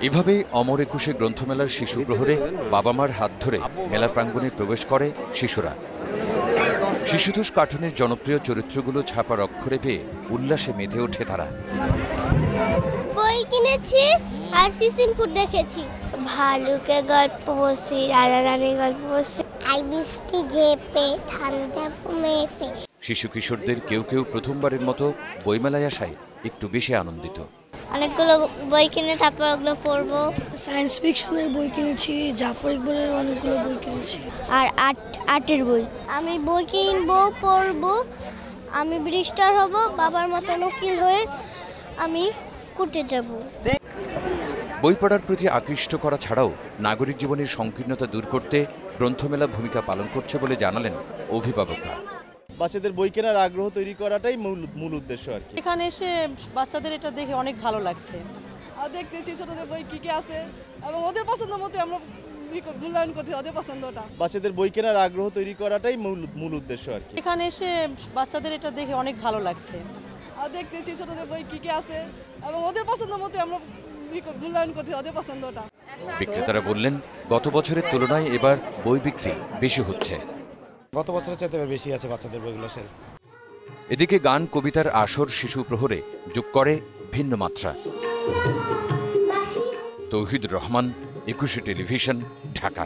এভাবেই অমর একুশে গ্রন্থমেলার শিশু প্রহরে বাবা মার হাত ধরে মেলা প্রাঙ্গণে প্রবেশ করে শিশুরা। শিশুতোষ কার্টুনের জনপ্রিয় চরিত্রগুলো ছাপার অক্ষরে পেয়ে উল্লাসে মেতে ওঠে তারা। বই কিনেছি আর সিসিমপুর দেখেছি, ভালুকের গল্প পড়ছি, রাজা রানীর গল্প পড়ছি, আই বৃষ্টি ঝেপে ঠান্ডা মেপে। শিশু কিশোরদের কেউ কেউ প্রথমবারের মতো বইমেলায় আসায় একটু বেশি আনন্দিত। অনেকগুলো বই কিনে তারপর ওগুলো পড়বো। সায়েন্স ফিকশনের বই কিনেছি, জাফর ইকবালের অনেকগুলো বই কিনেছি, আর আর্টের বই। আমি বই কিনবো, পড়বো, আমি ব্রিস্টার হব, বাবার মতন উকিল হয়ে আমি কুটে যাব। বই পড়ার প্রতি আকৃষ্ট করা ছাড়াও নাগরিক জীবনের সংকীর্ণতা দূর করতে গ্রন্থমেলা ভূমিকা পালন করছে বলে জানালেন অভিভাবকরা। বাচ্চাদের বই কেনার আগ্রহ তৈরি করাটাই মূল উদ্দেশ্য আর কি। এখানে এসে বাচ্চাদের এটা দেখে অনেক ভালো লাগছে। আর দেখতেছি ছোটদের বই কি কি আছে এবং ওদের পছন্দ মতো আমরা মূল্যায়ন করছি ওদের পছন্দটা। বাচ্চাদের বই কেনার আগ্রহ তৈরি করাটাই মূল উদ্দেশ্য আর কি। এখানে এসে বাচ্চাদের এটা দেখে অনেক ভালো লাগছে। আর দেখতেছি ছোটদের বই কি কি আছে এবং ওদের পছন্দ মতো আমরা মূল্যায়ন করছি ওদের পছন্দটা। বিক্রেতারা বললেন, গত বছরের তুলনায় এবার বই বিক্রি বেশি হচ্ছে। গত বছরের চাইতে এবার বেশি আছে বাচ্চাদের বইগুলো সেল। এদিকে গান কবিতার আসর শিশু প্রহরে যোগ করে ভিন্ন মাত্রা। তৌহিদ রহমান, একুশে টেলিভিশন, ঢাকা।